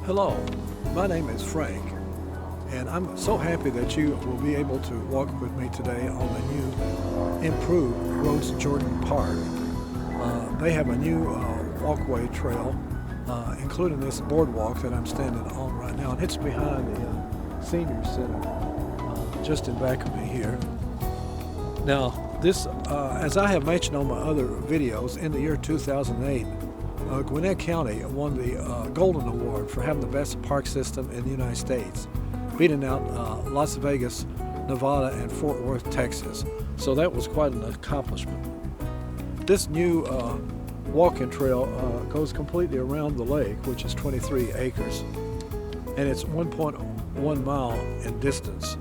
Hello, my name is Frank, and I'm so happy that you will be able to walk with me today on the new improved Rhodes-Jordan Park. They have a new walkway trail, including this boardwalk that I'm standing on right now, and it's behind the Senior Center, just in back of me here. Now, this, as I have mentioned on my other videos, in the year 2008, Gwinnett County won the Golden Award for having the best park system in the United States, beating out Las Vegas, Nevada, and Fort Worth, Texas. So that was quite an accomplishment. This new walking trail goes completely around the lake, which is 23 acres, and it's 1.1 mile in distance.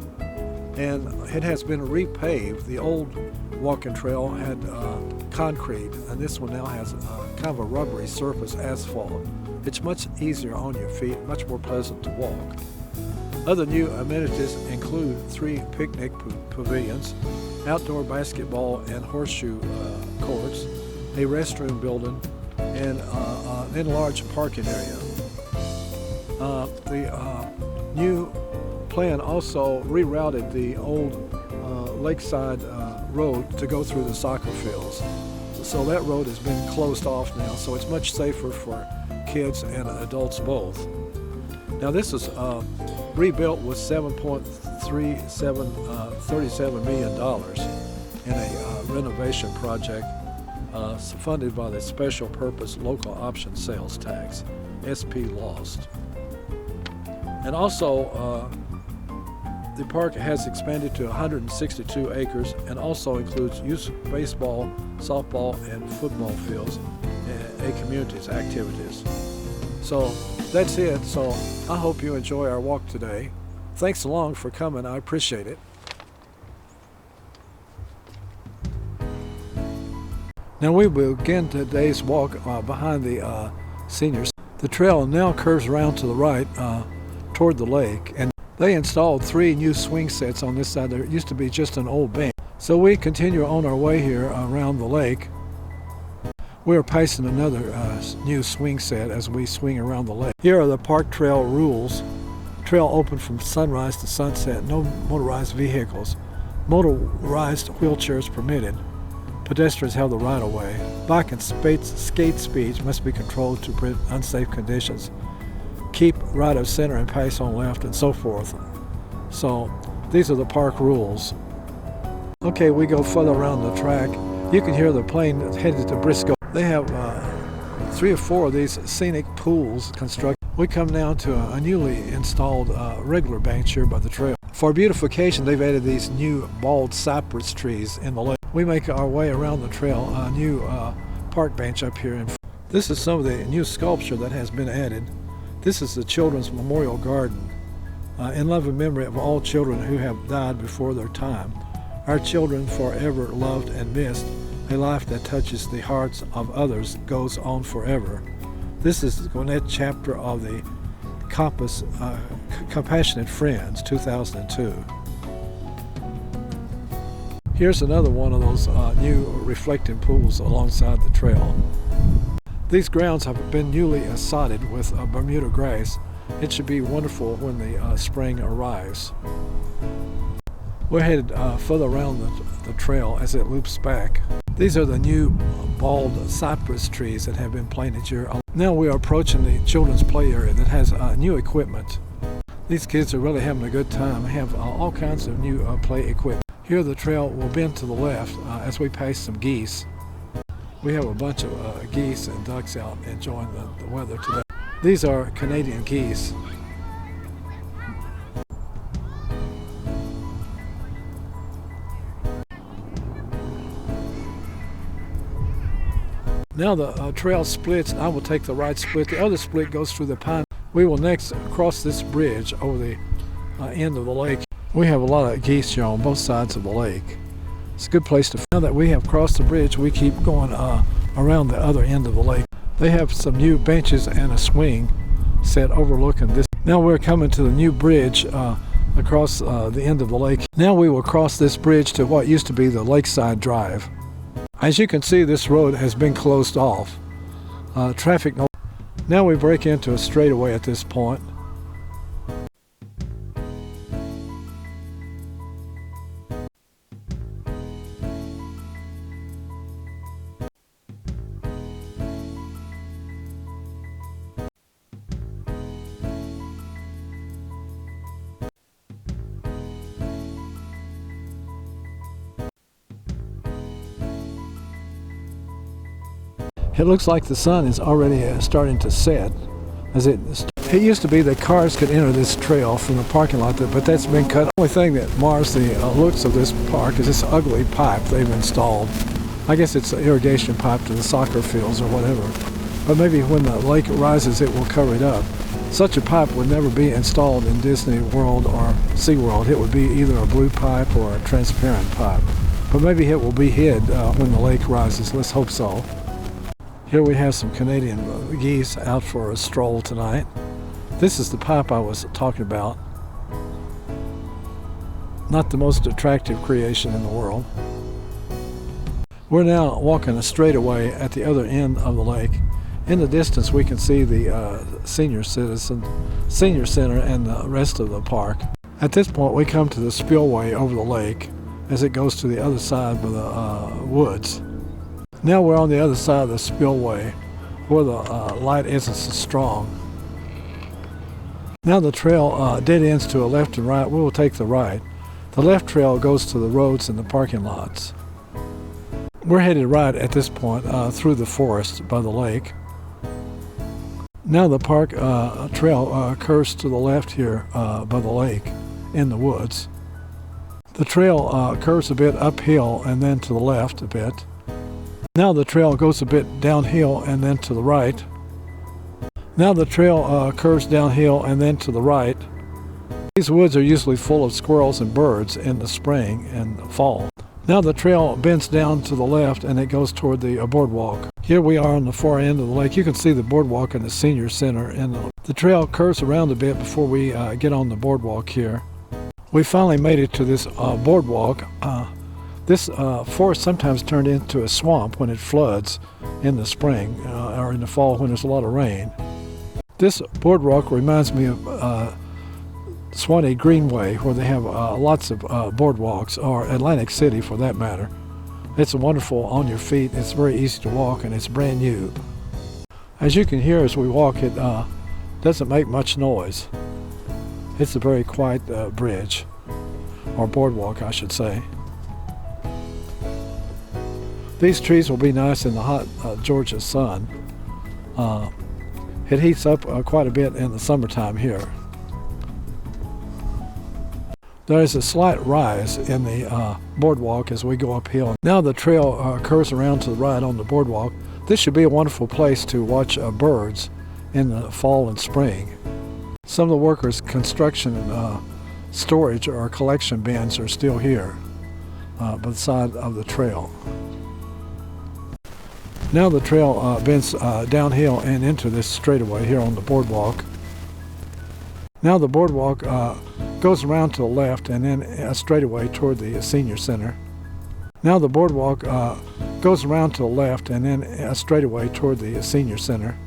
And it has been repaved. The old walking trail had concrete, and this one now has kind of a rubbery surface, asphalt. It's much easier on your feet, much more pleasant to walk. Other new amenities include 3 picnic pavilions, outdoor basketball and horseshoe courts, a restroom building, and an enlarged parking area. The new plan also rerouted the old lakeside road to go through the soccer fields. So that road has been closed off now, so it's much safer for kids and adults both. Now this is rebuilt with $7.37 million in a renovation project funded by the Special Purpose Local Option Sales Tax, SP Lost. And also the park has expanded to 162 acres and also includes youth baseball, softball, and football fields and communities activities. So that's it. So I hope you enjoy our walk today. Thanks a lot for coming. I appreciate it. Now we begin today's walk behind the seniors. The trail now curves around to the right toward the lake, and they installed 3 new swing sets on this side. There used to be just an old bench. So we continue on our way here around the lake. We are passing another new swing set as we swing around the lake. Here are the park trail rules. Trail open from sunrise to sunset. No motorized vehicles. Motorized wheelchairs permitted. Pedestrians have the right of way. Bike and skate speeds must be controlled to prevent unsafe conditions. Keep right of center and pace on left, and so forth. So these are the park rules. Okay, we go further around the track. You can hear the plane headed to Briscoe. They have 3 or 4 of these scenic pools constructed. We come down to a newly installed regular bench here by the trail. For beautification, they've added these new bald cypress trees in the lake. We make our way around the trail, a new park bench up here. This is some of the new sculpture that has been added. This is the Children's Memorial Garden, in loving memory of all children who have died before their time. Our children forever loved and missed. A life that touches the hearts of others goes on forever. This is the Gwinnett chapter of the Compassionate Friends, 2002. Here's another one of those new reflecting pools alongside the trail. These grounds have been newly sodded with Bermuda grass. It should be wonderful when the spring arrives. We're headed further around the trail as it loops back. These are the new bald cypress trees that have been planted here. Now we are approaching the children's play area that has new equipment. These kids are really having a good time. They have all kinds of new play equipment. Here the trail will bend to the left as we pass some geese. We have a bunch of geese and ducks out enjoying the weather today. These are Canadian geese. Now the trail splits. I will take the right split. The other split goes through the pine. We will next cross this bridge over the end of the lake. We have a lot of geese here on both sides of the lake. It's a good place to. Now that we have crossed the bridge, we keep going around the other end of the lake. They have some new benches and a swing set overlooking this. Now we're coming to the new bridge across the end of the lake. Now we will cross this bridge to what used to be the Lakeside Drive. As you can see, this road has been closed off. Traffic Now we break into a straightaway at this point. It looks like the sun is already starting to set. It used to be that cars could enter this trail from the parking lot, but that's been cut. The only thing that mars the looks of this park is this ugly pipe they've installed. I guess it's an irrigation pipe to the soccer fields or whatever. But maybe when the lake rises, it will cover it up. Such a pipe would never be installed in Disney World or SeaWorld. It would be either a blue pipe or a transparent pipe. But maybe it will be hid when the lake rises. Let's hope so. Here we have some Canadian geese out for a stroll tonight. This is the pipe I was talking about. Not the most attractive creation in the world. We're now walking a straightaway at the other end of the lake. In the distance we can see the senior center and the rest of the park. At this point we come to the spillway over the lake as it goes to the other side of the woods. Now we're on the other side of the spillway where the light isn't so strong. Now the trail dead ends to a left and right. We will take the right. The left trail goes to the roads and the parking lots. We're headed right at this point through the forest by the lake. Now the park trail curves to the left here by the lake in the woods. The trail curves a bit uphill and then to the left a bit. Now the trail goes a bit downhill and then to the right. Now the trail curves downhill and then to the right. These woods are usually full of squirrels and birds in the spring and fall. Now the trail bends down to the left and it goes toward the boardwalk. Here we are on the far end of the lake. You can see the boardwalk and the senior center. And the trail curves around a bit before we get on the boardwalk here. We finally made it to this boardwalk. This forest sometimes turned into a swamp when it floods in the spring or in the fall when there's a lot of rain. This boardwalk reminds me of Swanee Greenway, where they have lots of boardwalks, or Atlantic City for that matter. It's wonderful on your feet. It's very easy to walk and it's brand new. As you can hear as we walk, it doesn't make much noise. It's a very quiet bridge, or boardwalk I should say. These trees will be nice in the hot Georgia sun. It heats up quite a bit in the summertime here. There is a slight rise in the boardwalk as we go uphill. Now the trail curves around to the right on the boardwalk. This should be a wonderful place to watch birds in the fall and spring. Some of the workers' construction storage or collection bins are still here by the side of the trail. Now the trail bends downhill and into this straightaway here on the boardwalk. Now the boardwalk goes around to the left and then a straightaway toward the senior center. Now the boardwalk goes around to the left and then a straightaway toward the senior center.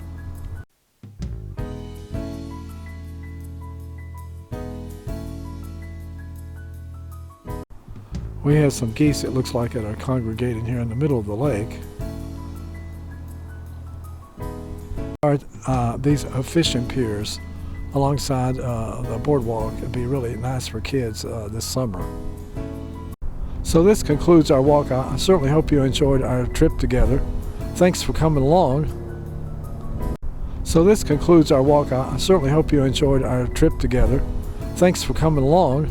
We have some geese, it looks like, that are congregating here in the middle of the lake. These fishing piers alongside the boardwalk would be really nice for kids this summer. So this concludes our walk. I certainly hope you enjoyed our trip together. Thanks for coming along. So this concludes our walk. I certainly hope you enjoyed our trip together. Thanks for coming along.